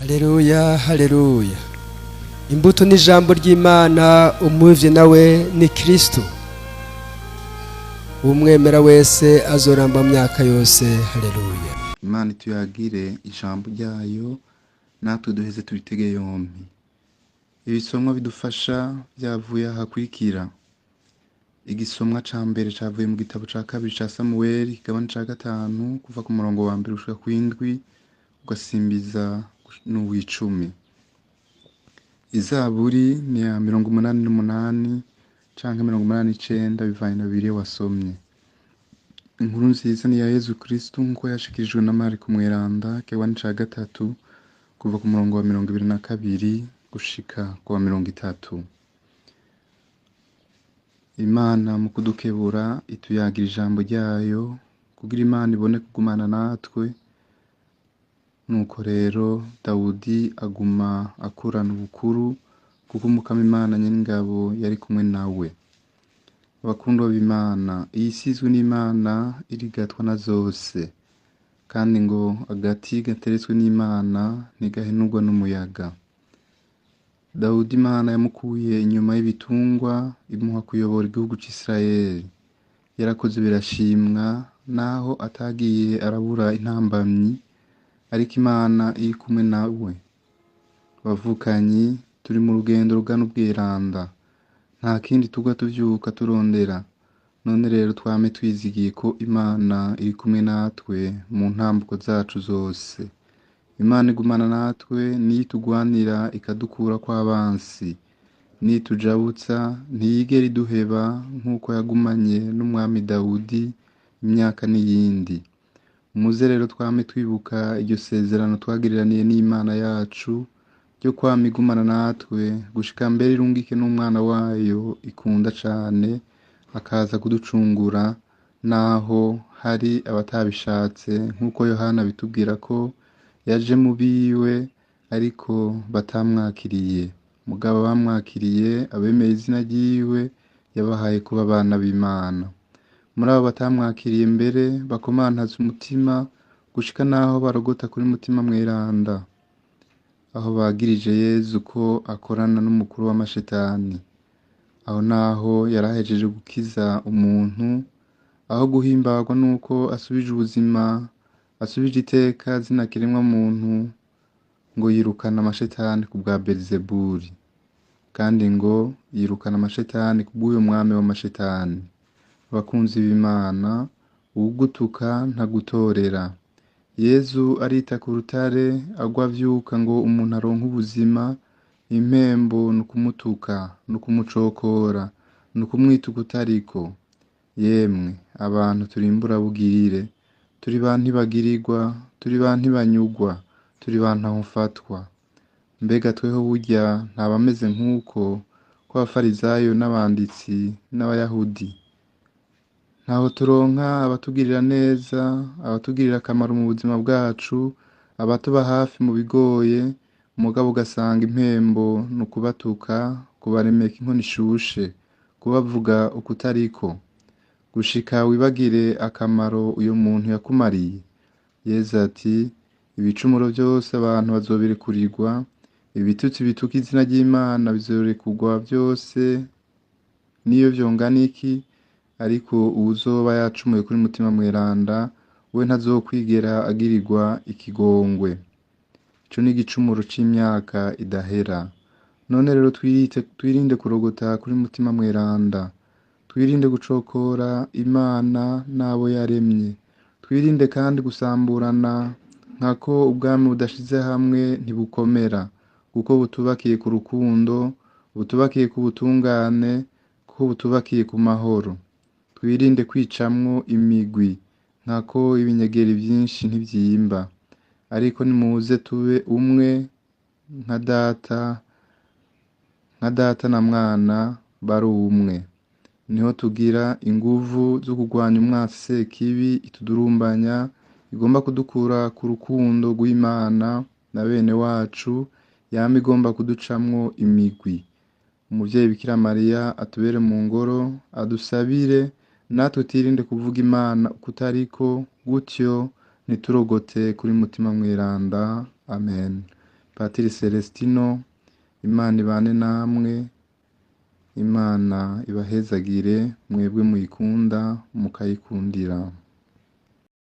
Haleluya, haleluya. Imbuto n'ijambo ry'Imana, umuvye nawe ni Kristo. Umwemera wese azoramba mu myaka yose. Haleluya. Imana ituyagire ijambo ryayo natwe duheze turitege yompi. Ibisomwa bidufasha byavuye hakurikira. Igisomwa ca mbere cavuye mu gitabo ca kabiri ca Samueli kigabane ca 5 kuva ku murongo wa 1 gushika ku 7 ugasimbiza n'uw'icumi. Izaburi ni ya 88 canke 89 bivanye na bibiri wasomye. Inkuru nziza ni ya Yezu Kristo nkuko yashikirijwe na Mariko Mweranda kigabane ca 3 kuva ku murongo wa 22 gushika ku wa 30. Imana mu kudukebura ituyagira ijambo ryayo kugira Imana ibone kugumana natwe. Nuko rero Dawudi aguma akurana ubukuru kuko umukama Imana ny'ingabo yari kumwe nawe. Abakundwa b'Imana, iyi sizwe n'Imana irigatwa na zose, kandi ngo agati gateretswe n'Imana ntigahenurwa n'umuyaga. Dawudi Imana yamukuye inyuma y'ibitungwa imuha kuyobora igihugu c'Isirayeli. Yarakoze birashimwa naho atagiye arabura intambamyi, ariko Imana iri kumwe nawe. Bavukanyi turi mu rugendo rugana ubwiranda, nta kindi tugwa tuvyuka turondera. None rero twame twizigiye ko Imana iri kumwe natwe mu ntambuko zacu zose. Imana igumana natwe, nitugwanira ikadukura kw'abansi, nitujabutsa ntiyigera iduheba nkuko yagumanye n'umwami Dawudi imyaka n'iyindi. Muze rero twame twibuka iryo sezerano twagiriraniye n'Imana yacu ryo kwama igumana natwe gushika mbere irungike n'umwana wayo ikunda cane akaza kuducungura naho hari abatabishatse, nkuko Yohana bitubwira ko yaje mu biwe ariko batamwakiriye. Mugabo bamwakiriye, abemeye izina ryiwe yabahaye kuba abana b'Imana. Muri abo batamwakiriye mbere bakomantaza umutima gushika naho barogota kuri mutima mweranda, aho bagirije Yezu ko akorana n'umukuru w'amashetani. Aho naho yarahejeje gukiza umuntu, aho guhimbagwa nuko asubije ubuzima, asubije iteka zina kiremwa muntu, ngo yirukana amashetani ku bwa Belizebuli, kandi ngo yirukana amashetani kubw'uyo mwami w'amashetani. Abakunzi b'Imana, uwugutuka ntagutorera. Yezu arita ku rutare agwa avyuka ngo umuntu aronke ubuzima. Impembo nukumutuka, nukumucokora, nukumwita ukutariko. Yemwe abantu turimbura bugirire, turi ba ntibagirirwa, turi ba ntibanyugwa, turi ba ntahofatwa. Mbega tweho burya ntabameze nk'uko kw'abafarizayo n'abanditsi n'abayahudi. Ntaho turonka abatugirira neza, abatugirira akamaro mu buzima bwacu, abatuba hafi mu bigoye. Umugabo ugasanga impembo nukubatuka, kubaremeka inkono ishushe, kubavuga ukutariko, gushika wibagire akamaro uyo muntu yakumariye. Yezu ati ibicumuro byose abantu bazobirekurirwa, ibitutsi bituka izina ry'Imana bizorekurwa byose niyo vyongana iki, ariko uwuzoba yacumuye kuri mutima mweranda we ntazokwigera agirirwa ikigongwe. Ico ni igicumuro c'imyaka idahera. None rero twirinde kurogota kuri mutima mweranda, twirinde gucokora Imana n'abo yaremye, twirinde kandi gusamburana nkako ubwami budashize hamwe ntibukomera, kuko butubakiye ku rukundo, butubakiye ku butungane, kuko butubakiye ku mahoro. Twirinde kwicamwo imigwi nkako ibinyegeri vyinshi ntivyimba, ariko nimuze tube umwe nka data na mwana bari umwe. Niho tugira inguvu zo kugwanya umwasi sekibi itudurumbanya, igomba kudukura ku rukundo rw'Imana na bene wacu, yama igomba kuducamwo imigwi. Umuvyeyi Bikira Mariya atubere mu ngoro, adusabire natwe tirinde kuvuga Imana ukutariko, gutyo ntiturogote kuri mutima mweranda. Amen. Patiri Celestino. Imana ibane namwe, Imana ibahezagire mwebwe muyikunda mukayikundira.